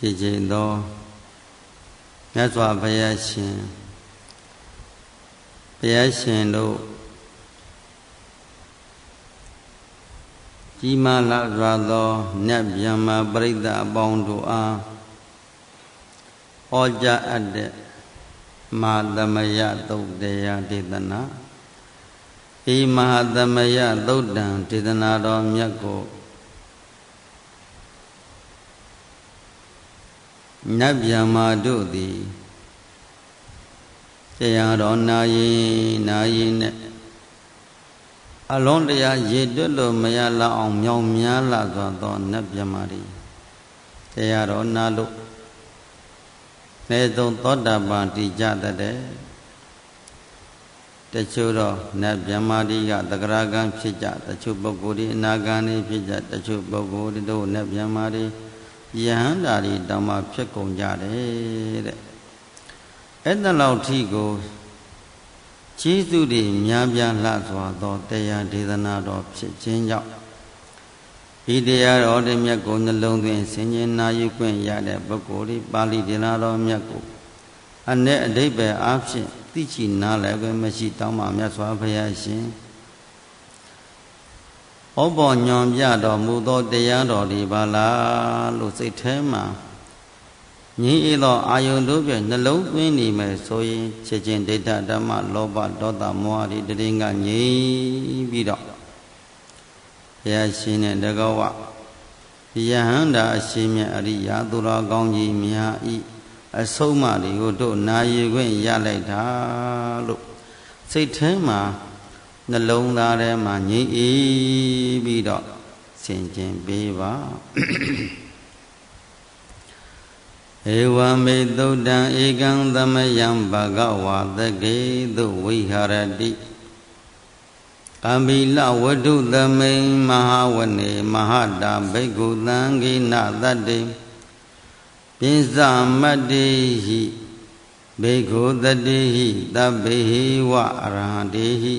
ဖြစ်ခြင်းသောမြတ်စွာဘုရားရှင်တို့ကြီးမားလာစွာသောမြတ်ဗျမ္မာပရိသတ်အပေါင်းတို့အားဟောကြားအပ်တဲ့မဟာသမယသုတ်တရားဒေသနာဤမဟာသမယသုတ်တံဒေသနာတော်မြတ်ကိုနတ်ဗျမ္မာတို့သည်တရားတော်နာရင်နဲ့အလုံးတရားရေတွက်လို့မရလောက်အောင်မြောင်များလာသောနတ်ဗျမ္မာတွေတရားတော်နာလို့နေဆုံးသောတာပန်တည်ကြတဲ့တချို့တော့နတ်ဗျမ္မာတွေကသဂရကံဖြစ်ကြတချို့ပုဂ္ဂိုလ်တွေအနာဂံတွေဖြစ်ကြတချို့ပုဂ္ဂိုလ်တို့နတ်ဗျမ္မာတွေယဟန္တာတွေတောင်မှဖြစ်ကုန်ကြတယ်တဲ့အဲ့ဒါလောက်ထိကိုကျေးဇူးတွေများပြားလှစွာသောတရားဒေသနာတော်ဖြစ်ခြင်းကြောင့်ဒီတရားတော်တွေမြတ်ကိုနှလုံးသွင်းဆင်ခြင်နာယူခွင့်ရတဲ့ပုဂ္ဂိုလ်တွေပါဠိဒေသနာတော်မြတ်ကိုအ내အဓိပ္ပာယ်အားဖြင့်သိချနားလည်ခွင့်မရှိတောင်းပါမြတ်စွာဘုရားရှင်ဩဘောညွန်ပြတော်မူသောတရားတော်ဒီပါလားလို့စိတ်ထဲမှာငြိအေးသောအာယုန်တို့ဖြင့်နှလုံးသွင်းနေမယ်ဆိုရင်ချက်ချင်းဒိဋ္ဌဓမ္မလောဘဒေါသမောဟတွေတည်ငြိမ်ပြီးတော့ဘုရားရှင်နဲ့တကောဝယဟန္တာအရှင်မြတ်အရိယာသူတော်ကောင်းကြီးများဤအဆုံးအမတွေကိုတို့နာယူခွင့်ရလိုက်တာလို့စိတ်ထဲမှာနှလုံးသားထဲမှာငြိမ်အေးပြီးတော့ဆင်ခြင်ပေးပါဧဝမေသုတ်တံဧကံသမယံဘဂဝါသကေသုဝိဟာရတိကံဘိလဝတ္ထုသမိန်မဟာဝနေမဟာတာဘိက္ခုသံဃိနသတ္တေပိစမတ္တိဟိဘိက္ခုတတိဟိသဗ္ဗေဟိဝအရဟံတေဟိ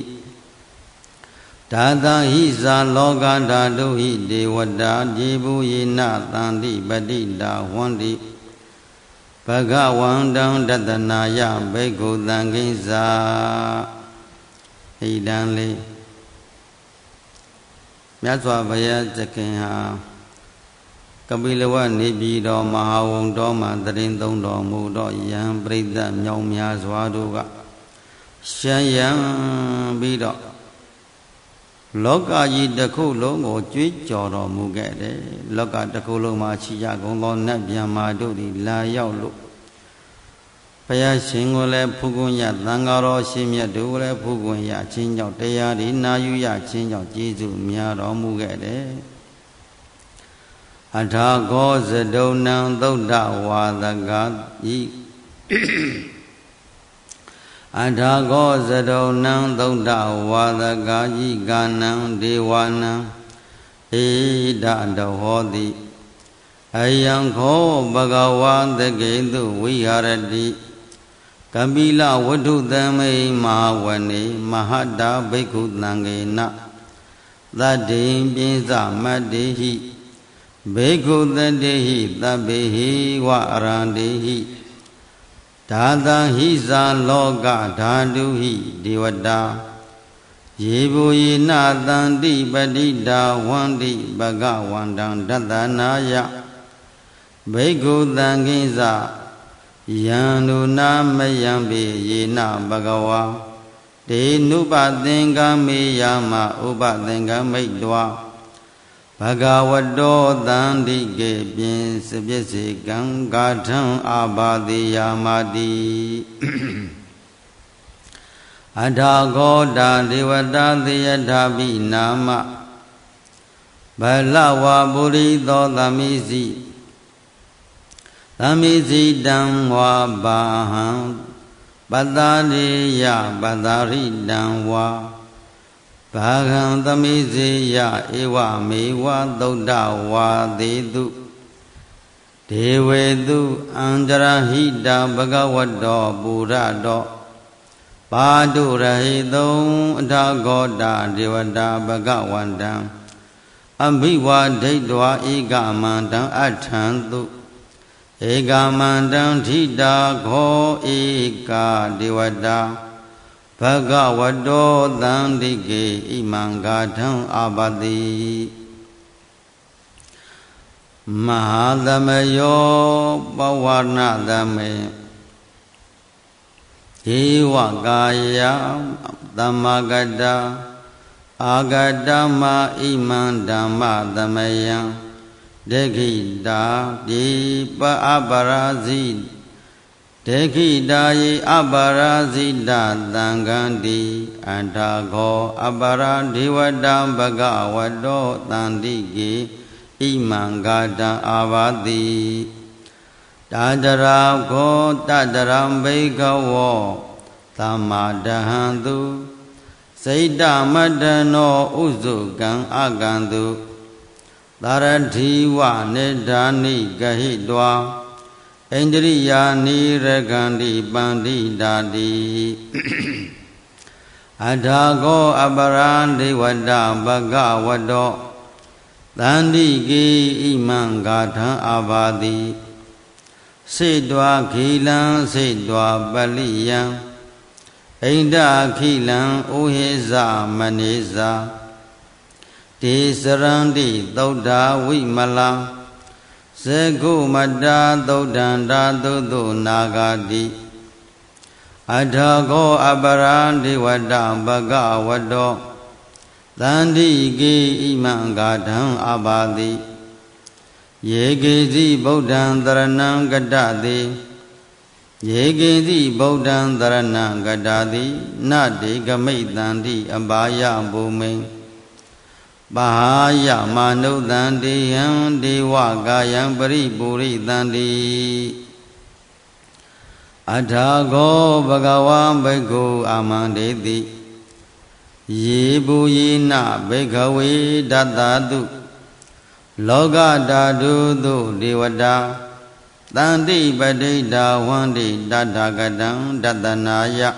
ဒါသဟိဇာလောကဓာတုဟိဒေဝတာဒီဘူယေနသန္တိပတိတာဝန္တိဘဂဝန္တံတတနာယဘိက္ခုသံဃိဇာဣဒံလေးမြတ်စွာဘုရားသခင်ဟာကပိလဝနေပြည်တော်မဟာဝံတော်မှာတရင်သုံးတော်မူတော့ယံပရိသတ်မြောင်များစွာတို့ကရှမ်းရံပြီးတော့လောကကြီးတစ်ခုလုံးကိုကြွေးကြော်တော်မူခဲ့တယ်လောကတစ်ခုလုံးမှာရှိကြကုန်သောနတ်ဗျမ္မာတို့သည်လာရောက်လို့ဘုရားရှင်ကိုလည်းဖူးခွင့်ရသံဃာတော်ရှင်မြတ်တို့ကိုလည်းဖူးခွင့်ရခြင်းကြောင့်တရားဒီနာယူရခြင်းကြောင့်ကျေးဇူးများတော်မူခဲ့တယ်အထာဂောဇဒုံနံသုဒ္ဓဝါဒကဤအထာဂောဇဒုံနံသုဒ္ဓဝါဒကာယိကာနံဒေဝနံဣဒတဟောတိအယံခောဘဂဝါသကေတုဝိဟာရတိကပိလဝတ္ထုသမိမဟာဝနေမဟာတာဘိက္ခုသံဃေနသတ္တိပိစမတ္တိဟိဘိက္ခုတတေဟိသဗ္ဗေဟိဝအရန္တေဟိဒါသဟိဇာလောကဓာတုဟိဒေဝတာယေဘူယေနသန္တိပတိတာဝန္တိဘဂဝန္တံတတနာယဘိက္ခုသံဃိဇယံနုနာမယံပေယေနဘဂဝါတေနုပသင်္ကမေယမဥပသင်္ကမိတ်တောဘဂဝတောသန္တိကေပြင်စပစ္စေကံဂါထံအာဘာတိယာမတိအထာဂောတာဒေဝတာသေယထာပိနာမဘလဝပုရိသောသမိစီသမိစီတံဝါဘာဟံပတ္တာရိယပတ္တာရိတံဝါဘာဂံသမိစေယဧဝမေဝသုဒ္ဓဝါသေတုဒေဝေတုအန္တရဟိတဘဂဝတောပုရတောပါတုရဟိတုံအထာဂောတာဒေဝတာဘဂဝန္တံအမိဝဒိဋ္ဌဝါဧကမန္တံအထံတု Eka mandang thita kho eka devata Bhagavato dandike imangatham abadi Mahadamayo pavarnadame Evakaya dhammagata Agadama iman dhamma dhamayam Dekhita dipa aparazit Dekhita ye aparazita dangandi Antagho aparadivada bhagavato dandike imangata avadi Tadaram tadaram bhikkhavo Tamadahantu Saita madano uzukang agantu Taradhiva nedhani gahidva Indriya niragandi pandidadi Adhago aparandi vada bhagavato Tandiki imangatha avadi Siddva khilang siddva paliyang Inda khilang uheza maneza Tisarandi Dauda Vimala Sekhu Madda Daudanda Dudu Nagadi Adhago Aparandi Vada Bhagavato Tandiki imangatham abadi Yekezi Buddhan Dharanam Gadadi Yekezi Buddhan Dharanam Gadadi Nadi Gamitandi Abhaya Bhumi Bahaya Manudandi Yam Devagayam Paripuri Dandi Adhago Bhagavan Bhikkhu Amandeti Yebu Yena Bhikkhave Dattadu Loka Dhatu Devata Tandi Padita Vandi Dattagatam Dattanaya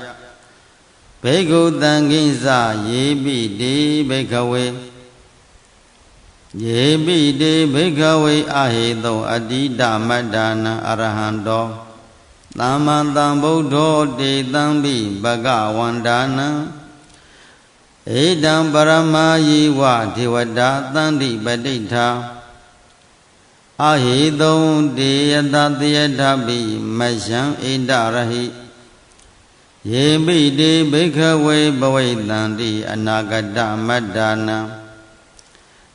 Bhikkhu Tankinsa Yebi De Bhikkhave Yebi De Bhikkhave Ahito Adita Madana Arahanto Tammantam Buddho Te Tambi Bhagavandana Edam Parama Yiva Devata Tandi Padita Ahidom Deyatadiyatabi Masham Idarahi Yebi De Bhikkhave Bhavaitanti Anagata Madana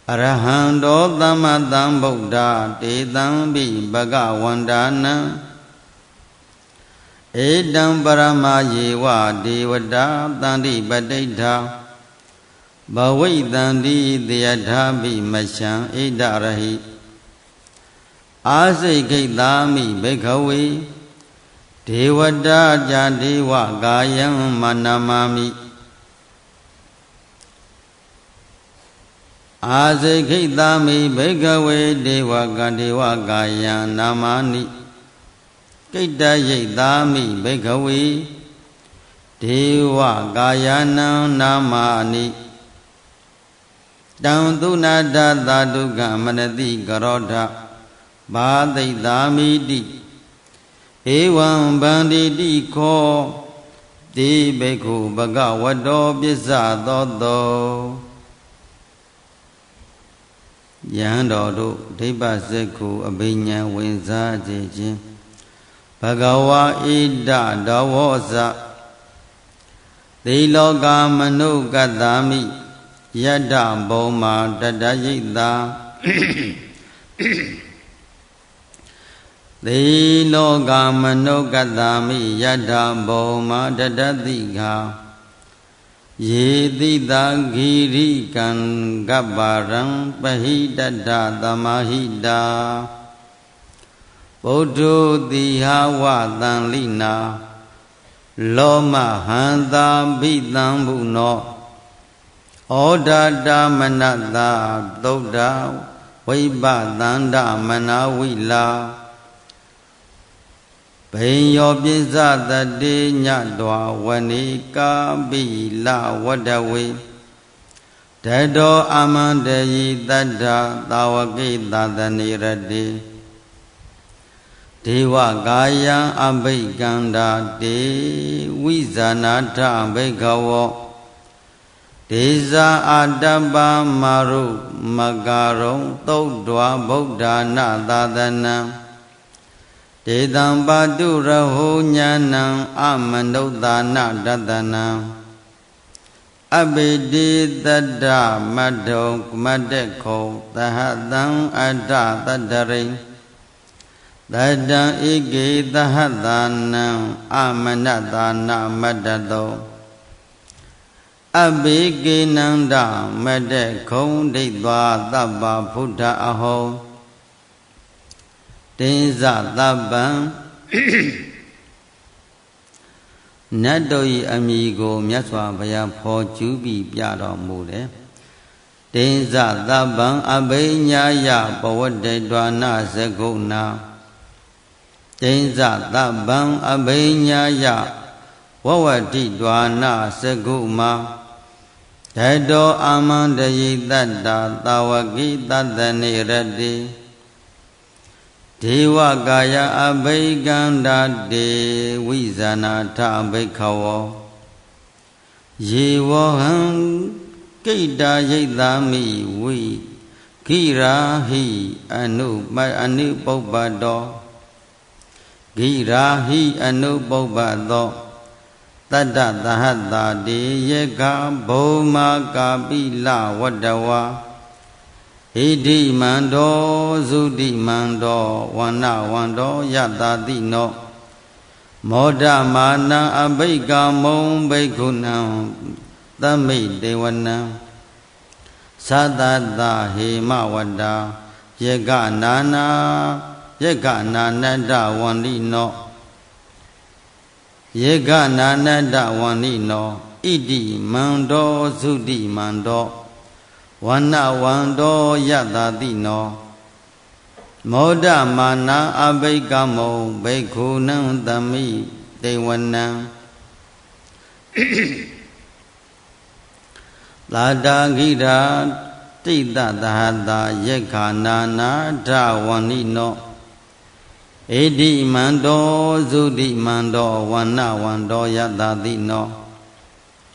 Arahando Tammatam Buddha Te Tambi Bhagavandana Edam Parama Yiva Devata Tandi Padita Bhavaitanti Deyatabi Masham Idarahi Asikitami Bhikkhave Devata Jadeva Gayam Manamami Asikitami Bhikkhave Devata Gayam Namani Kitayitami Bhikkhave Deva Gayanam Namani Dandunada Dhaduka Manati Garodha Bhadaithamiti Evam Banditi Kho Te Bhikkhu Bhagavato Pissatoto Yandodo Deipa Sekhu Abhinya Winsa Jechin Bhagava Ida Davosa Tiloka Manukatami Yada Bhoma Dadayita Tiloka Manukatami Yada Bhoma Dadadika Yedita Giri Kangabaram Pahidada Tamahida Bodho Dihawa Tanlina Loma Hanta Bhitambuno Odada Manata Doda Vaibhatanda Manawila Penyo Pisa Tate Nyatwa Vanika Bila Wadawe Tado Amandayi Tata Tawaki Tatanirade ဒေဝကာယံအဘိကန္တာတေဝိဇာနာထဘိခဝောဒေဇာအတ္တပမရုမကာရုံသုတ်တွာဗုဒ္ဓနာသာသနံဒေတံပါတုရဟုညာဏံအမနုဿာနတတနံအဘိတိတတ္တမတ္ထုံမတ္တခောသဟတံအတ္တတတ္တရိတတံဧကေသဟတာနံအမနတာနာမတ္တတောအဘိကေနန္ဒမတ္တခုံဒိဋ္ဌာသဗ္ဗဖုဒ္ဓအဟောတင်္ဇသဗ္ဗံနတ်တို့၏အမည်ကိုမြတ်စွာဘုရားဖော်ကျူးပြီးပြတော်မူတယ်တင်္ဇသဗ္ဗံအဘိညာယပဝတ္တေတွာနာဇဂုဏတင်္ဇသဗ္ဗံအဘိညာယဝဝတိတွာနာဇဂုမဓတောအာမန္တယိတတ္တာသာဝကိတတ္တနေရတိဒေဝကာယအဘိကန္တာတေဝိဇာနာထဘိခဝောယေဝဟံကိတ္တာယိတာမိဝိခိရာဟိအနုပုပ္ပတောခိရာဟိအနုပုပ္ပတောတတ္တသဟတာတေယေကဘုံမာကာပိလဝတ္တဝါဣတိမန္တောသုတိမန္တောဝန္နဝန္တောယတာတိနောမောဒမာနံအဘိကမုံဘိက္ခုနံသမိတေဝနံသတ္တဟေမဝတ္တာယေကနာနတ္တဝန္တိနောယေကနာနတ္တဝန္တိနောဣတိမန္တောသုတိမန္တောဝန္နဝန္တောယတာတိနောမောဒမာနအဘိကမောဘိက္ခုနံသမိတေဝနံလာတာဂိရာတိတသဟတာယေခာနာနာထဝန္တိနောဣတိမန္တောသုတိမန္တောဝန္နဝန္တောယတာတိနော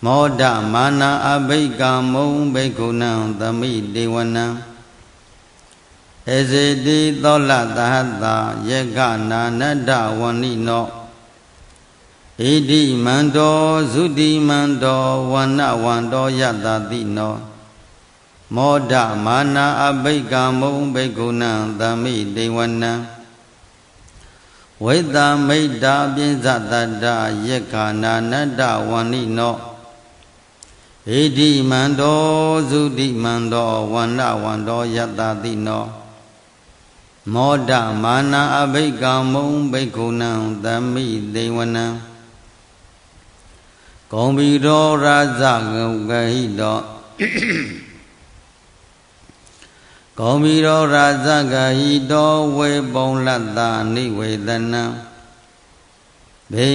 မောဒမာနအဘိကမုံဘိက္ခုနံသမိတေဝနံဧစေတိသောလသဟတာယေကနာနတ္တဝန္တိနောဣတိမန္တောသုတိမန္တောဝန္နဝန္တောယတာတိနောမောဒမာနအဘိကမုံဘိက္ခုနံသမိတေဝနံဝိတမိတ္တာပိဇတတ္တယေကနာနတ္တဝန္တိနောဣတိမန္တောသုတိမန္တောဝန္နဝန္တောယတာတိနောမောဒမာနအဘိကမုံဘိက္ခုနံသမိတေဝနံဂုံဘီရောရာဇဂုဂဟိတောဂုံဘီရောရာဇဂဟိတောဝေပုံလတ္တနိဝေဒနံဘေ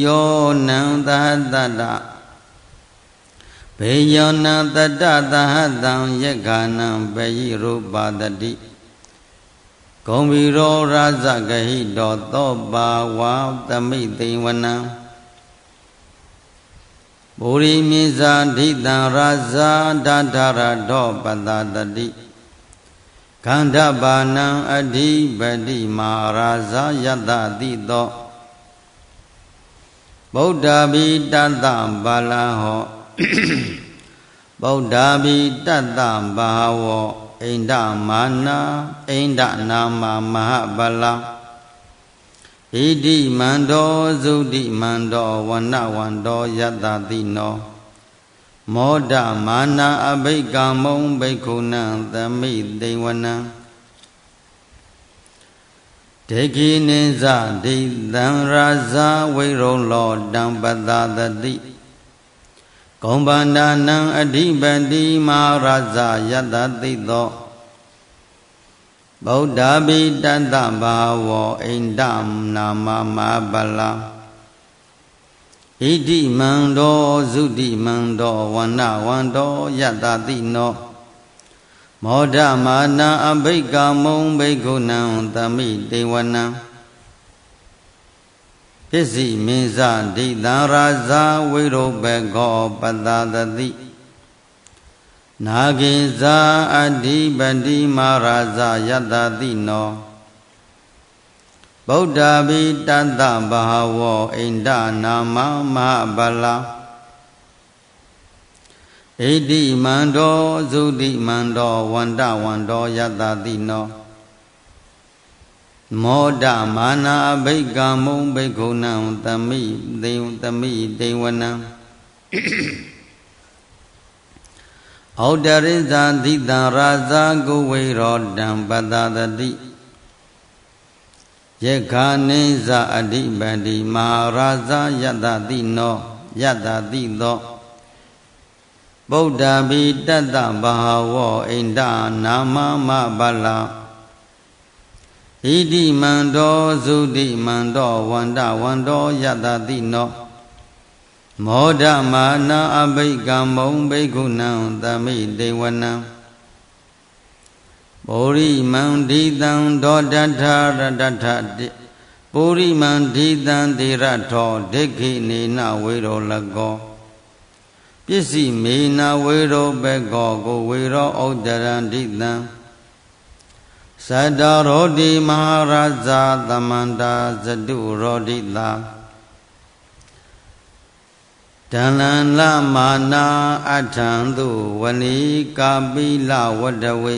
ယောနံသဟတတ္တဘေယောနံတတ္တသဟတံယေခာနံဘေယိရူပတတိဂုံဘီရောရာဇဂဟိတောသောပါဝါသမိသိဝနံဗုရိမိဇာဒိတံရာဇာဒဋ္ဌရတောပတတတိခန္ဓဘာနံအဓိပတိမာရာဇာယတတိတောဗုဒ္ဓဘိတတ္တဘာလဟောဗုဒ္ဓဘိတတ္တဘာဝောအိန္ဒမာနာအိန္ဒနာမမဟာဗလဣတိမန္တောသုတိမန္တောဝန္နဝန္တောယတတိနောမောဒမာနာအဘိကမုံဘိက္ခုနံသမိတေဝနံဒေခိနိဇဒိတံရာဇဝိရုံလောတံပတသတိဂုံဗန္ဒနံအဓိပတိမာရာဇယတတိသောဗုဒ္ဓဘိတတ္တဘာဝောအိန္ဒနာမမဗလဣတိမန္တောသုတိမန္တောဝန္နဝန္တောယတတိနောမောဒမာနအဘိကမုံဘိက္ခုနံသမိတေဝနံ ပစ္စည်းမင်းစဒိတံရာဇာဝိရုပကောပတ္တသတိနာဂိဇာအဓိပတိမာရာဇာယတတိနောဗုဒ္ဓဘိတတ္တဘဟဝောအိန္ဒနာမမဟာဗလာဣတိမန္တောဇုတိမန္တောဝန္တဝန္တောယတတိနောမောဒမာနာအဘိကံမုံဘိက္ခုနံသမိတေဝနံဩတရိဇာသီတံရာဇာကုဝေရောတံပတ္တသတိယက္ခာနိဇာအဓိပတိမဟာရာဇာယတတိနောယတတိသောဗုဒ္ဓဘိတတ္တဘဟဝောအိန္ဒနာမမဗလာဣတိမန္တောဇုတိမန္တောဝန္တဝန္တောယတတိနောမောဒမာနာအဘိကံမုံဘိက္ခုနံသမိတေဝနံပုရိမန္တိတံဒောတထရတထတိပုရိမန္တိတံတိရထောဒိဋ္ဌိနေနဝေရောလကောပစ္စည်းမေနဝေရောဘကောကိုဝေရောဩတရန္တိတံသတ္တရောတိမဟာရဇာသမန္တာဇတုရောတိတာဒန္လလမာနာအထံသူဝဏီကာပိလဝတ္တဝေ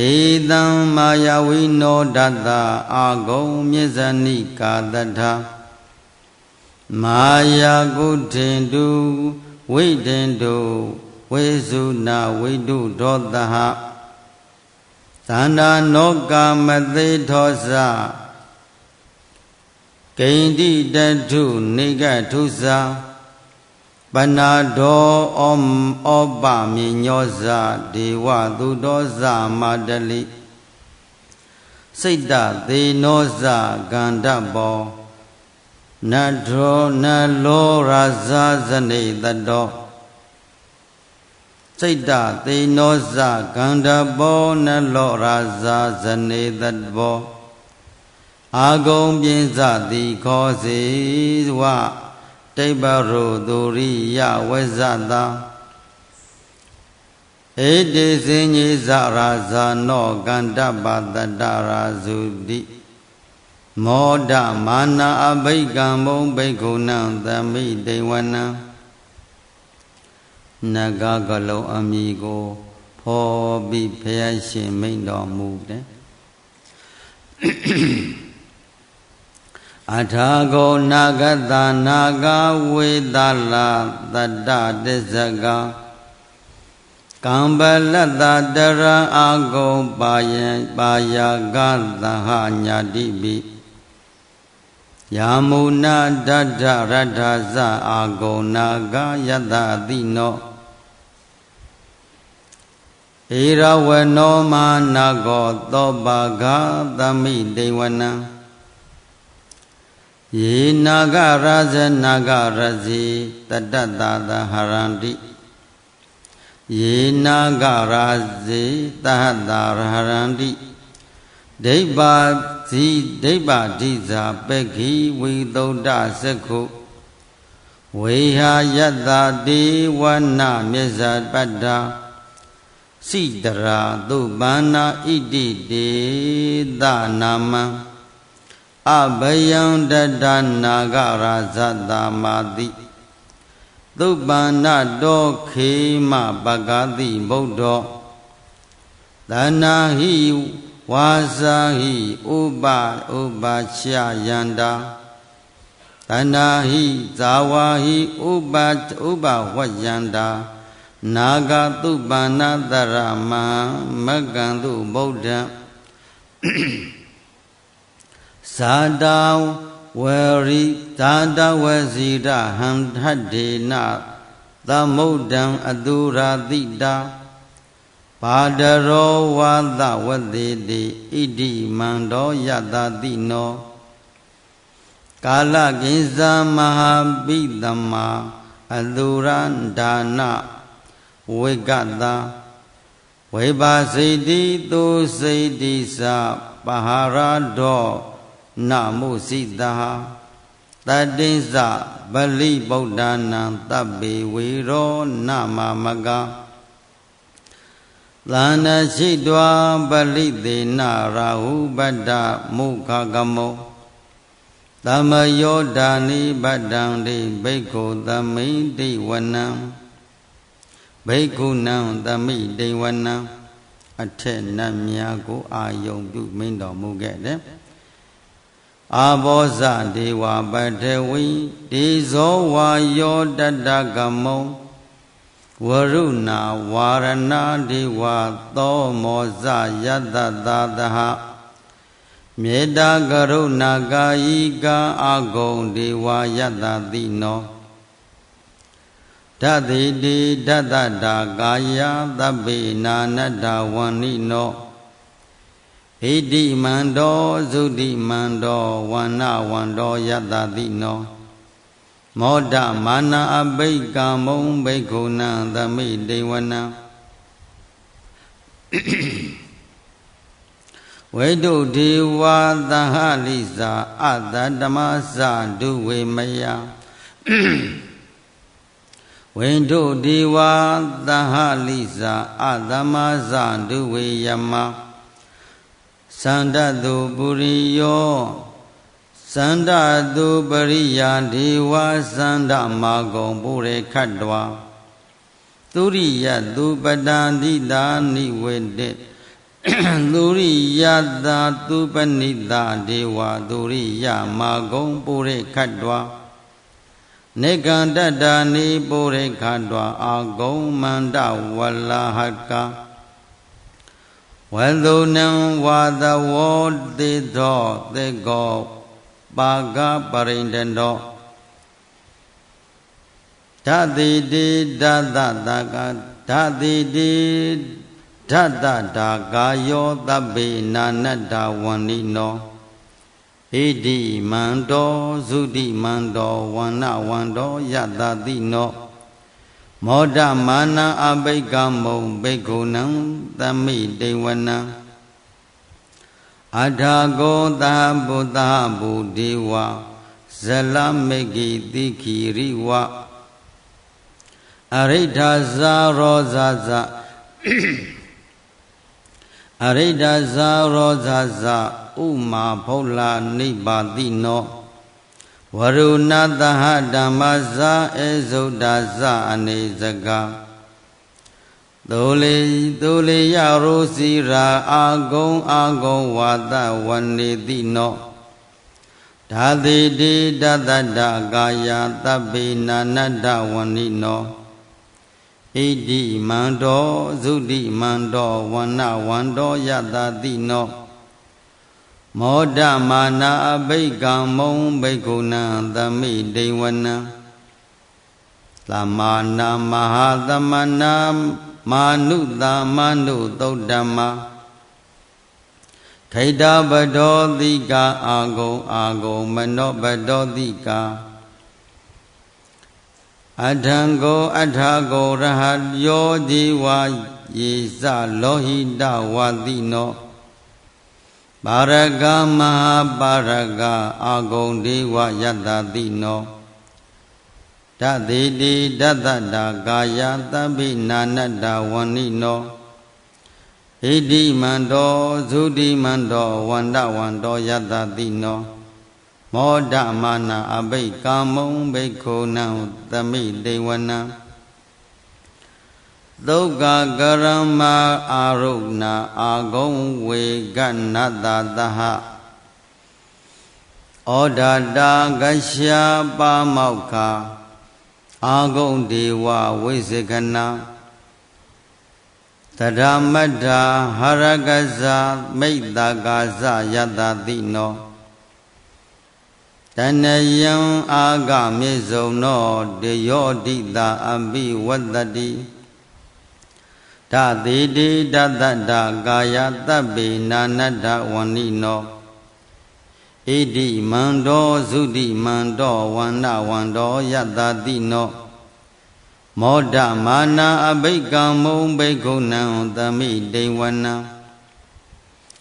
ဧတံမာယဝိနောဒတ္တအာဂုံမြေဇဏိကာတထမာယာကုထေတုဝိတေတုဝေစုနာဝိတုဒောတဟသန္တာနောကာမသေထောဇဂိန္တိတထုနေကထုဇာပနာဒောဩပမြေညောဇဒေဝသူတောဇမာတလိစိတ်တသေနောဇကန္တဘောနထောနလောရာဇဇနေတတောစိတ်တသေနောဇကန္တဘောနလောရာဇဇနေတတောအာဂုံပြင်းစသည်ခောစေဝတိပ္ပရုသူရိယဝေဇတာဧတေစင်ကြီးဇရာဇာနောကန္တပတတရာဇုတိမောဒမာနာအဘိကံမုံဘိက္ခုနံသမိတေဝနံနဂကလုံးအမိကိုဖော်ပြီးဖျက်ရှင်မိန်တော်မူတယ်အထာဂောနာဂတနာဂဝေသလာတတ္တတစ္ဆကကံပလတ္တတရံအာဂုံပါယံပါယကသဟညာတိပိယာမုနာတတ္ထရထဇအာဂုံနာဂယတတိနောဧရဝနောမာနာဂောသောပါဂသမိတေဝနံယေနာဂရာဇနာဂရဇေတတ္တတာသဟရန္တိယေနာဂရာဇေတဟတရဟရန္တိဒိဗ္ဗာဇိဒိဗ္ဗာဓိဇာပက္ခိဝိသုဒ္ဓစက္ခုဝေဟာယတ္တတေဝနာမြစ္ဆပတ္တာစိတရာသုပန္နာဣတိတေသနာမံအဘယံတတနာဂရာဇတမာတိသုပန္နတောခေမပဂတိဗုဒ္ဓောသနာဟိဝါစာဟိဥပချယန္တာသနာဟိဇာဝါဟိဥပဝယန္တာနာဂသုပန္နတရမမကံတုဗုဒ္ဓံဇာတာဝရိဇာတဝစီရဟံထဒေနသမုဒ္ဒံအတုရာတိတာဘာဒရောဝါသဝတိတိဣတိမန္တောယတတိနောကာလကိဇာမဟာပိတမအတုရန္ဒါနဝိကတဝိပါစိတိသူစိတိသပဟာရတော na mo sita tatinsa bali buddhanam tabbe viro nama maga lana shidwa bali dena rahu bada mukha gamo tamayo dani badang di bhikkhu tami di vanam bhikkhu nam tami di vanam အထက်နတ်များကိုအာယုံပြုမိန်တော်မူခဲ့တယ်အာဘောဇဒေဝပတဝီဒေဇောဝါယောတတကမောဝရုဏဝါရဏဒေဝသောမောဇယတ္တသာသဟမေတ္တာကရုဏာကာယိကာအာဂုံဒေဝယတ္တတိနောဓတိတိဓတ္တတာကာယသဗ္ဗေနာနတ္တဝန္နိနောဣတိမန္တောသုတိမန္တောဝန္နဝန္တောယတ္တတိနောမောဒမာနအဘိကမုံဘိက္ခုနံသမိတေဝနံဝိတုဒေဝသဟလိစာအတ္တဓမ္မစဒုဝေမယဝိတုဒေဝသဟလိစာအတ္တမစဒုဝေယမသန္တတုပုရိယောသန္တတုပရိယာဒေဝသန္တမာဂုံပုရိခတ္တဝသုရိယတုပတံတိတာနိဝေတေသုရိယတာတုပနိတာဒေဝသုရိယမာဂုံပုရိခတ္တဝနေကန္တတာနိပုရိခတ္တဝအာဂုံမန္တဝလဟကဝန္တုနံဝါသဝောတိသောသေကောပါကပရိန္တနောဓတိတိဓတတကဓတိတိဓတတာကာယောသဗ္ဗေနာနတ္တဝန္နိနောဣတိမန္တောသုတိမန္တောဝန္နဝန္တောယတ္တတိနောမောဒမာနအဘိကမုံဘိက္ခုနံသမိတေဝနံအထာကောသဗုသဗုဒေဝဇလမေကိတိခိရိဝအရိဋ္ဌဇာရောဇဇအရိဋ္ဌဇာရောဇဇဥမာဖုလာနိဗ္ဗာတိနောဝရုဏသဟဓမ္မဇာဧဇုဒ္ဒဇအနေစကသုလေယရောစီရာအာဂုံဝါဒဝနေတိနောဓာတိတိဓတ္တကာယသဗ္ဗေနာနတ္တဝန္နိနောဣတိမန္တောသုတိမန္တောဝန္နဝန္တောယတ္တတိနောမောဒမာနာအဘိကမုံဘိက္ခုနံသမိတေဝနံသမနာမဟာသမနာမာနုသမနုသုတ်တမခိတပဒောတိကာအာဂုံမနောပဒောတိကာအထံကိုအထာကိုရဟယောဒီဝါယေစလောဟိတဝတိနောပါရကမဟာပါရကအာဂုံဒေဝယတ္တတိနောဓတိတိဓတ္တကာယသဗ္ဗိနာနတ္တဝန္နိနောဣတိမန္တောသုတိမန္တောဝန္ဒဝန္တောယတ္တတိနောမောဒမာနအဘိကာမုံဘိက္ခုနံသမိတေဝနံသုက္ကကရမအာရုဏအာဂုံဝေကနတသဟဩဒတာကရှာပါမောက္ခအာဂုံဒေဝဝိစေကနာတရမတ္ထာဟရကဇာမိတ္တကာဇယတ္တတိနောတဏယံအာဂမေဇုံနောတေယောတိတာအပိဝတ္တတိဓတိတိဓတ္တကာယသဗ္ဗေနာနတ္တဝန္နိနောဣတိမန္တောသုတိမန္တောဝန္နဝန္တောယတ္တတိနောမောဒမာနာအဘိကမုံဘိက္ခုနံသမိတေဝနံ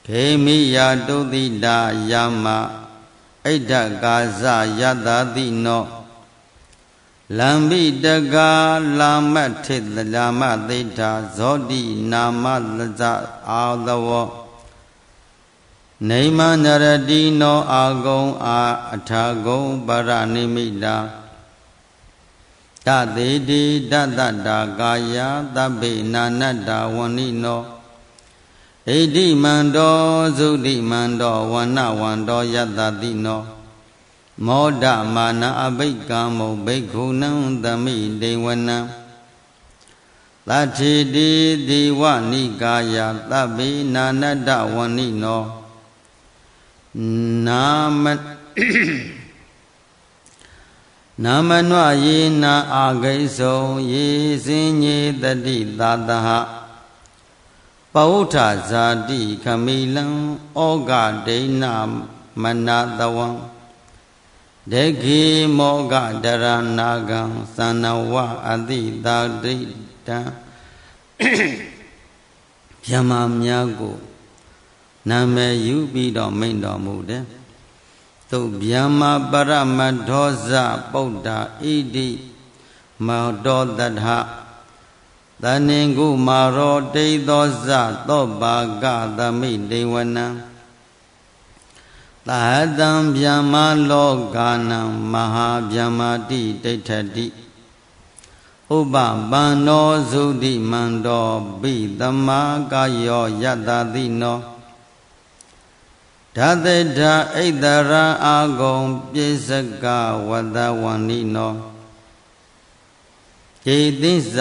ခေမိယတုတိတာယမ ဣဒ္ဓကာဇယတတိနောလံပိတကာလာမထိတလာမသိဋ္ဌာဇောတိနာမလဇအာသဝောနေမနရတိနောအာဂုံအာအထာဂုံပရနိမိတာတသေတိတတ္တာကာယသဗ္ဗေနာနတ္တာဝဏိနောဣတိမန္တောသုတိမန္တောဝဏဝန္တောယတတိနောမောဒမာနအဘိက္ကမုဘိက္ခုနံသမိဒေဝနံသတ္ထေတိဒေဝနိကာယသဗ္ဗေနာနတ္တဝဏိနောနာမနွယေနာအာဂိသောယေစင်ညေတတိသာတဟပဝုဋ္ဌဇာတိခမိလံဩဃဒိဏမနတဝံဒေခိမောဃဒရနာဂံသနဝအတိတာဒိတံဗျမများကိုနာမည်ယူပြီးတော့မိန့်တော်မူတယ်သုဗျမပရမထောဇပုဒ္ဓဣတိမောတောတထသနိင်ကုမာရောတိသောဇသောဘာဂသမိဒေဝနံသဟတံဗျမလောကနံမဟာဗျမတိဒိဋ္ဌတိဥပပန္နောသုတိမန္တောဘိသမာကာယောယတတိနောဓာတေဓာဣတရအာဂုံပိစကဝတဝန္နိနောဣတိသ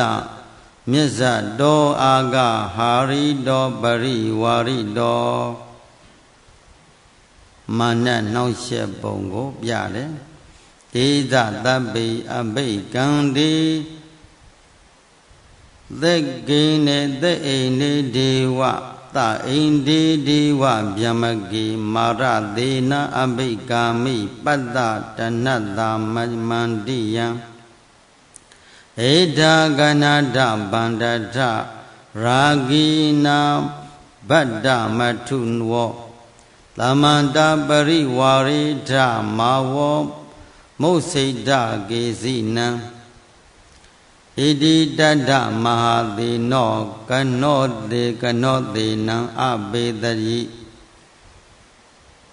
မြစ္ဆတောအာဂဟာရိတောပရိဝါရိတောမာနနှောင့်ယှက်ပုံကိုပြတယ်ဒေသတပ္ပိအဘိကံတိသက်ကိနေသက်အိနေဒေဝသအိန္ဒေဒေဝဗျမကေမာရသေနအဘိကာမိပတ္တတဏတ္တမမန္တိယံဧဒါကနာဒဗန္ဒထရာဂိနာဗတ္တမထုနဝသမန္တပရိဝါရိထမာဝောမုစိတ္တကေစီနံဣတိတတ္တမဟာသေနောကနောသေနံအဘေတရိ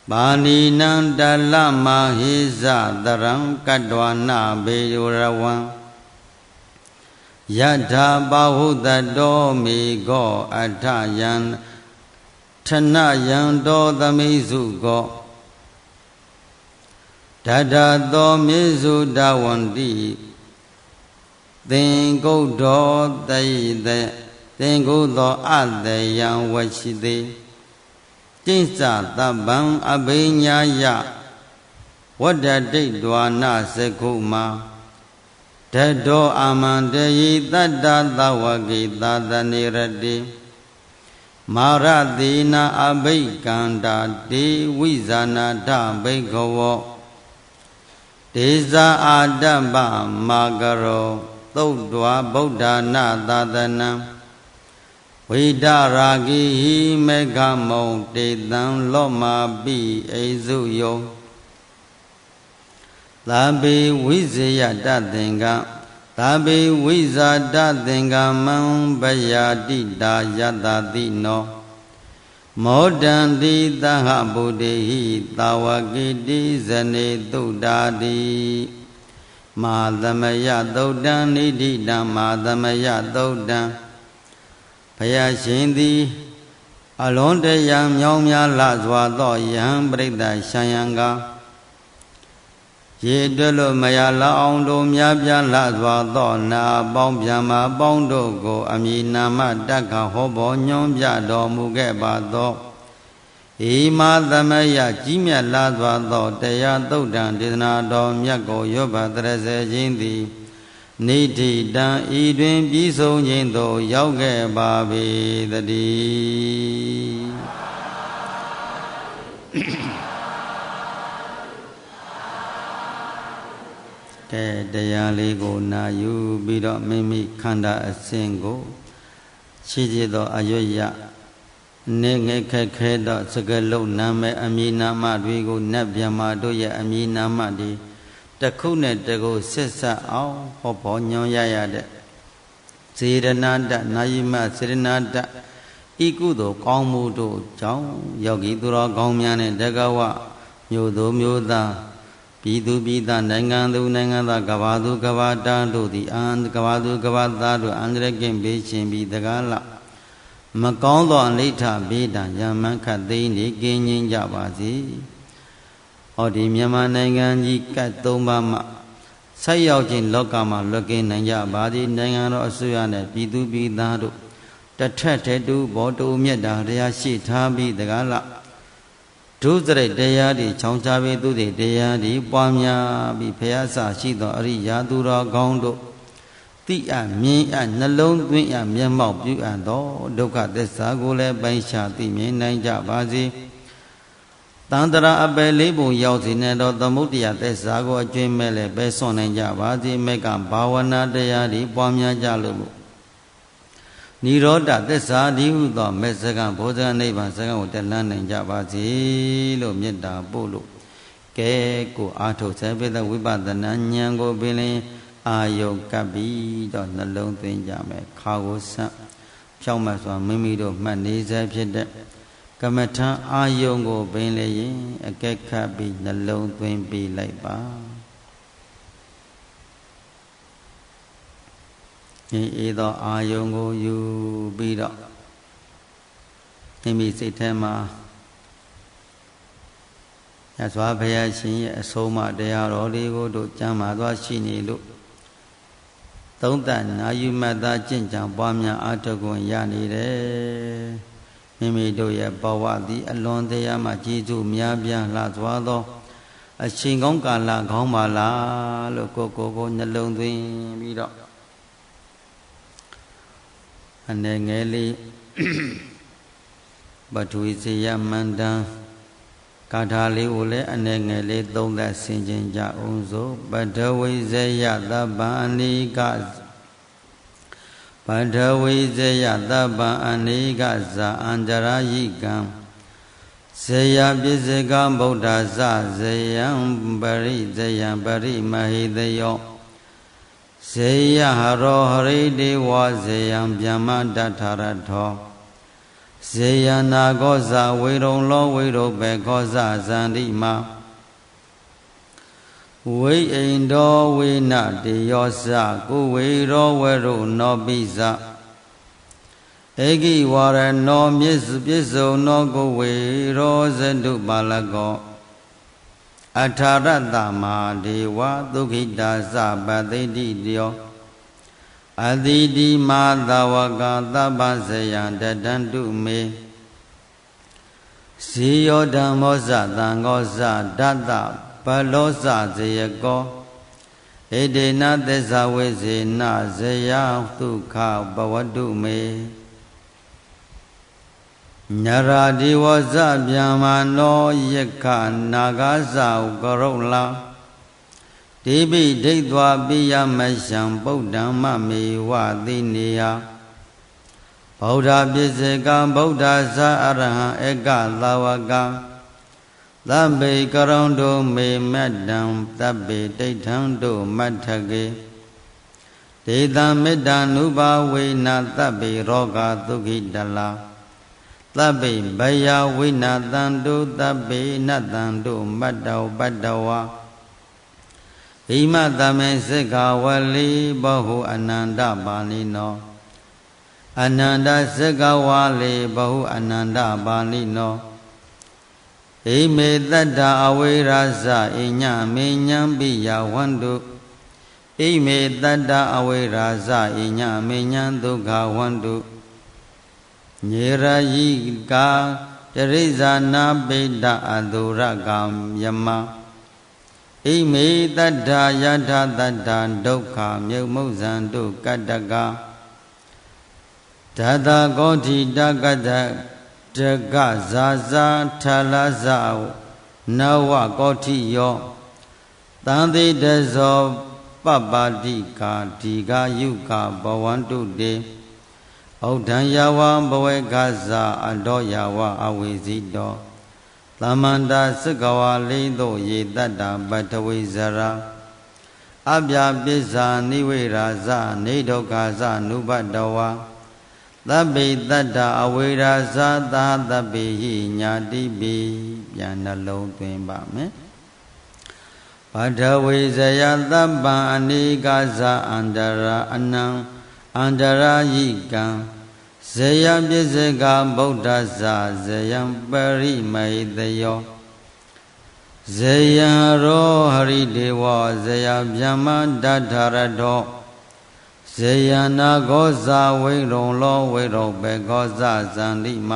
ပါဏိနံတလမဟိဇတရံကတ္တဝနာဘေယောရဝံယထာဘာဟုတတောမေကောအထယံထနယံတောသမိစုကောဒတ္တသောမေစုတဝန္တိသင်္ကုတ်တော်တိတေသင်္ကုတ်သောအတယံဝရှိသေးကျိစ္ဆသဗ္ဗံအဘိညာယဝတ္တတိတ်ဒွာနစကုမာတတောအာမန္တယိတတ္တသဝကိသာသနေရတိမာရတိနာအဘိကန္တာတေဝိဇာနာထဘိခဝောဒေဇာအာတ္တပမာကရောသုတ်တွာဗုဒ္ဓနာသာသနံဝိဒရာဂိဟိမေဃမုံတေတံလောမာပိအိစုယောသာဘေဝိဇယတသင်္ကသာဘေဝိဇာတသင်္ကမံဗယာတိတာယတတိနောမောဒံတိသဟဗုဒိဟိသာဝကိတိဇနေတုဒ္ဓာတိမာသမယသုတ်တံနိဋ္ဌိတံမာသမယသုတ်တံဘုရားရှင်သည်အလွန်တရာမြောင်းများလှစွာသောယဟန်ပရိသတ်ရှံယံကရေတွက်လို့မရလောက်အောင်တို့များပြားလှစွာသောနာပေါင်းဗျမပေါင်းတို့ကိုအမည်နာမတက္ကဟောဘောညွှန်ပြတော်မူခဲ့ပါသောဧမာသမယကြီးမြတ်လာစွာသောတရားသုတ်တံဒေသနာတော်မြတ်ကိုရောဘတရစေခြင်းသည်နိဋ္ဌိတံဤတွင်ပြီးဆုံးခြင်းသို့ရောက်ခဲ့ပါပေသတည်းကဲတရားလေးကိုနာယူပြီးတော့မိမိခန္ဓာအစဉ်ကိုရှိစေသောအရွတ်ရ နေငယ်ခက်ခဲသောစကလုံးနာမည်အမည်နာမတွေကိုနတ်ဗျမတို့ရဲ့အမည်နာမတွေတစ်ခုနဲ့တစ်ခုဆက်ဆက်အောင်ဟောပေါ်ညွှန်ရရတဲ့စေရနာတနာယိမစေရနာတဤကုသိုလ်ကောင်းမှုတို့ကြောင့်ယောဂီသူတော်ကောင်းများနဲ့တကဝမြို့သူမြို့သားပြည်သူပြည်သားနိုင်ငံသူနိုင်ငံသားကဘာသူကဘာတာတို့သည်ကဘာသူကဘာသားတို့အန္တရာယ်ကင်းဘေးရှင်ပြီးတကားလမကောင်းသောအနိဋ္ဌဘေးဒဏ်ရမန်းခတ်သိမ်းနေကင်းငြိမ်းကြပါစေ။ဟောဒီမြန်မာနိုင်ငံကြီးကတ်၃ပါးမှဆက်ရောက်ခြင်းလောကမှာလွတ်ကင်းနိုင်ကြပါသည်နိုင်ငံတော်အစိုးရနဲ့ပြည်သူပြည်သားတို့တထက်တဲ့တူဘောတူမြတ်တာတရားရှိထားပြီးတကားလဒုစရိတ်တရားတွေချောင်းချပြီးသူတွေတရားတွေပွားများပြီးဖျားဆရှိသောအရိယာသူတော်ကောင်းတို့တိအမြင်အနှလုံးသွင်းအမျက်မှောက်ပြုအပ်သောဒုက္ခသစ္စာကိုလည်းပိုင်းခြားသိမြင်နိုင်ကြပါစေတန်တရာအပယ်လေးပုံရောက်စီနေသောသမုဒ္ဒရာသစ္စာကိုအကျွင်းမဲ့လည်းပဲဆွန်နိုင်ကြပါစေမေကဘာဝနာတရားတွေပွားများကြလို့နိရောဓသစ္စာဒီဟုသောမေစကံဘောဇနိဗ္ဗာန်စကံကိုတက်လှမ်းနိုင်ကြပါစေလို့မေတ္တာပို့လို့ကဲကိုအာထုတ်ဆဲပိသဝိပဿနာဉာဏ်ကိုပင်လင်အာယုကပ်ပြီးတော့နှလုံးသွင်းကြမယ်ခါကိုဆန့်ဖြောင်းမှစွာမိမိတို့မှတ်နေစေဖြစ်တဲ့ကမ္မထံအာယုကိုပင်လျင်အကဲခတ်ပြီးနှလုံးသွင်းပြီးလိုက်ပါဤသောအာယုကိုယူပြီးတော့မိမိစိတ်ထဲမှာရသော်ဘုရားရှင်ရဲ့အဆုံးအမတရားတော်တွေကိုတို့ကျမ်းမာသွားရှိနေလို့သုံးသပ်နာယူမှတ်သားကျင့်ကြံပွားများအားထုတ်ခွင့်ရနေတယ်မိမိတို့ရဲ့ဘဝသည်အလွန်တရာမှကျေးဇူးများပြားလှစွာသောအချိန်ကောင်းကာလကောင်းပါလားလို့ကိုနှလုံးသွင်းပြီးတော့အနေငယ်လေးပထဝီစေယမန္တံကာထာလေးကိုလည်းအနေငယ်လေးသုံးသပ်ဆင်ခြင်ကြအောင်စို့ပထဝီစေယသဗ္ဗအနိကပထဝီစေယသဗ္ဗအနိကဇာအန္တရာယိကံစေယပိစေကဗုဒ္ဓဇစေယံပရိစေယံပရိမဟိတယောစေယဟရောဟရိဒေဝစေယံဗျမ္မတထရထောစေယနာကောဇဝေရုံလောဝေရုဘေကောဇဇန္တိမဝိအိန္ဒောဝေနတေယောဇကုဝေရောဝေရုနောပိဇဧကိဝရနောမြစ္စုံနောကုဝေရောဇတုပါလကောအထာရတမာဒေဝဒုခိတာသပတိတိတယောအတိတိမာသဝကသဗ္ဗဇယံတတန္တုမေဇေယောဓမ္မောဇသံဃောဇဒတ္တဘလောဇဇေယကောဣဒေနသစ္စာဝေဇေနဇယဒုက္ခဘဝတုမေညရာဒီဝဇဗျာမနောယက္ခနာဂဇာကရုလာတိပိဒိဋ္ဌဝပိယမရှံဗုဒ္ဓံမမေဝသိနေယဗုဒ္ဓပစ္စေကံဗုဒ္ဓဇာအရဟံဧကသာဝကသဗ္ဗေကရုံတုမေမတ္တံသဗ္ဗေတိဋ္ဌံတုမတ္ထကေဒေသမေတ္တ ानु ဘာဝေနသဗ္ဗေရောဂသုခိတလာသဗ္ဗေဘယဝိနတံတုသဗ္ဗေနတံတုမတ္တောပတ္တဝါဣမတမေစိကဝလိဘဟုအနန္တပါဠိနောအနန္တစိကဝလိဘဟုအနန္တပါဠိနောဣမေတတ္တအဝိရာဇဣညမေညံပိယဝန္တုဣမေတတ္တအဝိရာဇဣညမေညံဒုက္ခဝန္တုညေရယိကာတရိဇာနာပိတ္တအတုရကံယမဣမေတတ္ထယထာတတ္ထဒုက္ခမြုပ်မုဇံတုကတ္တကဓာတကောဋ္ဌိတကတ္တတကဇာဇာထလဇာနဝကောဋ္ဌိယောတံတိတဇောပပ္ပတိကာဒီဃယုကဘဝန္တုတေ ဩဒံယဝဘဝေကဇာအတောယဝအဝိဇိတောသမန္တာစကဝါလိသောယေတတ္တပထဝိဇရာအပြပစ္စာနိဝေရာဇနေဒုက္ခဇနုပတဝါသဗ္ဗေတတ္တအဝေရာဇသာသဗ္ဗေဟိညာတိပိပြန်နှလုံးသွင်းပါမယ်ပထဝီဇယသဗ္ဗံအနိကာဇအန္တရာအနံအန္တရာယိကံဇယပစ္စကဗုဒ္ဓဇဇယံပရိမိတယောဇယံရောဟရိဒေဝဇယဗျမ္မာဒဋ္ဌရတောဇယနာဂောဇဝိရုံလောဝိရောဘေဂောဇဇန္တိမ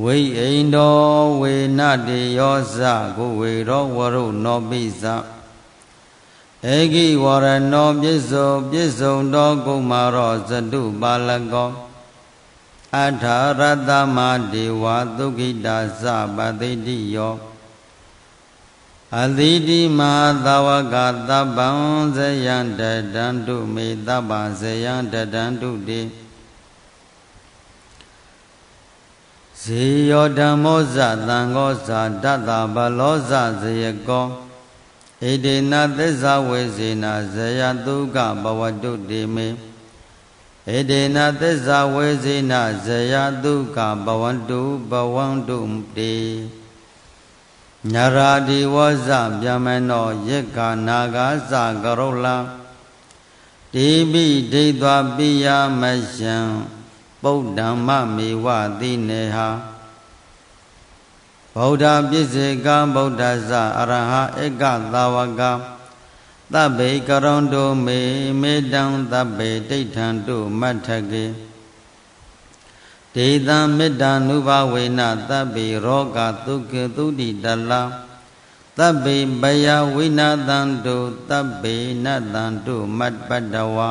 ဝိအိန္ဒောဝေနတေယောဇကိုဝေရောဝရုနောပိဇဧကိဝရနောပစ္စုတောကုမာရောဇတုပါလကောအထာရတမဒေဝသုခိတာဇပတိတိယောအသီတိမဟာသဝကသဗ္ဗံဇယံတတံတုမေသဗ္ဗဇယံတတံတုတိဇေယောဓမ္မောဇသံဃောဇတတ္တဗလောဇဇယကောဣတိနသစ္စာဝေစေနာဇယတုကဘဝတုတိမေဣတိနသစ္စာဝေစေနာဇယတုကဘဝန္တုတိညာရာဒီဝဇဗျမနောယေကနာဂဇကရုလံတိပိဒိဋ္ဌာပိယမယံပုဒ္ဓမ္မမေဝတိနေဟာဗုဒ္ဓပစ္စေကဗုဒ္ဓဇအရဟဧကသာဝကသဗ္ဗေကရုံတုမေတံသဗ္ဗေဒိဋ္ဌံတုမတ္ထကေဒေသမေတ္တာနုဘဝေနသဗ္ဗေရောဂသုခေသုတိတလသဗ္ဗေဘယဝိနာသံတုသဗ္ဗေနတံတုမတ္ပတ္တဝါ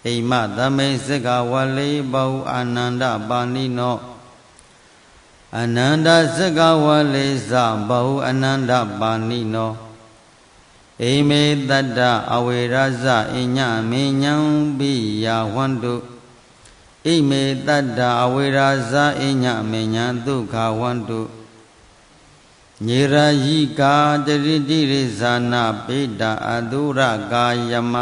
အိမသမိစကဝလေဘောအာနန္ဒပါဏိနောအနန္တစကဝလေသဘောအနန္တပါဏိနောအိမေတတ္တအဝေရဇအညမေညံပိယဝန္တုဣမေတတ္တအဝေရာဇအညမေညံဒုက္ခဝန္တုညေရာယိကာတရိတိရိဇာနာပိတာအတုရကာယမ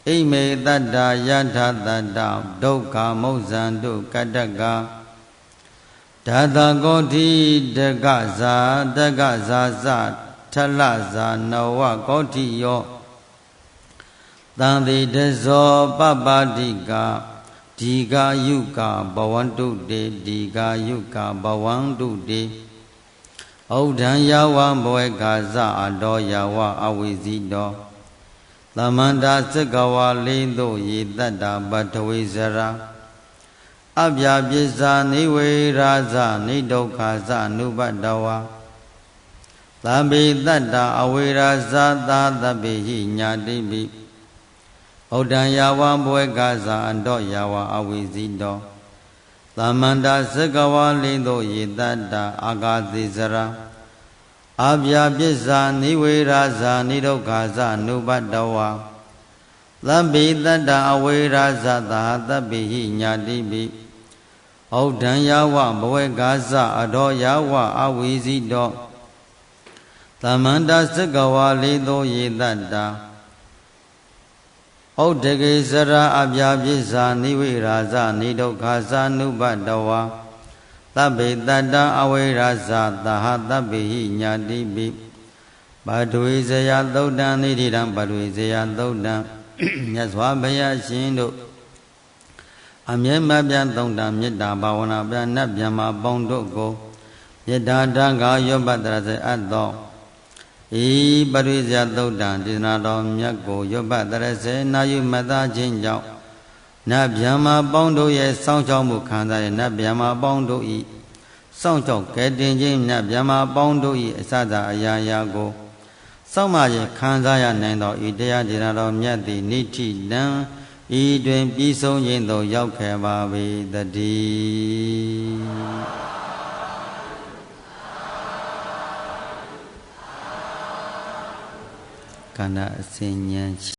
ဣမေတတ္တယထတတ္တဒုက္ခမုဇ္ဇန္တုကတ္တကဓာတကောတိတကဇာတကဇာဇထလဇာနဝကောတိယောသံတိတဇောပပတိကဒီဃာယုကဘဝန္တုတေဒီဃာယုကဘဝန္တုတေဩဒံယဝဘဝေကဇအတောယဝအဝိဇိတောသမန္တာစကဝါလိသောယေတတ္တပထဝိဇရာအပြပစ္စာနိဝေရာဇနိဒုက္ခဇနုပတ္တဝါသဗ္ဗေတတ္တအဝေရာဇသာသဗ္ဗေဟိညာတိပိဩဒံယဝဘဝေကဇအတောယဝအဝိဇိတောသမန္တာစကဝါလိသောယေတတ္တအာဂါတိဇရာအပြပစ္စာနိဝေရာဇနိဒုက္ခဇနုပတ္တဝါသဗ္ဗေတတ္တအဝေရာဇသာသဗ္ဗေဟိညာတိပိဩဒံယဝဘဝေကဇအတောယဝအဝိဇိတောသမန္တာစကဝါလိသောယေတတ္တဩဒကေစရာအပြပစ္စာနိဝေရာဇနိဒုက္ခဇနုပတ္တဝါသဗ္ဗေတတ္တအဝေရာဇသာသဗ္ဗေဟိညာတိပိပထဝီဇယသုတ်တံနိဋ္ဌိတံပထဝီဇယသုတ်တံမြတ်စွာဘုရားရှင်တို့အမြဲမပြတ်သုံးတံမေတ္တာဘာဝနာပြနတ်ဗျမပေါင်းတို့ကိုမေတ္တာတံဃာယောပတ္တရစေအပ်သောဤပရိဇယသုတ်တံဒေသနာတော်မြတ်ကိုယောပတ္တရစေနာယူမသားခြင်းကြောင့်နတ်ဗျမပေါင်းတို့ရဲ့စောင့်ရှောက်မှုခံစားတဲ့နတ်ဗျမပေါင်းတို့ဤစောင့်ရှောက်ကဲတင်ခြင်းနတ်ဗျမပေါင်းတို့ဤအစသာအရာရာကိုစောင့်မခြင်းခံစားရနိုင်သောဤတရားဒေသနာတော်မြတ်သည်နိဋ္ဌိတံဤတွင်ပြီးဆုံးခြင်းသို့ရောက်ခဲ့ပါ၏တည်းကဏ္ဍအစဉ်ဉာဏ်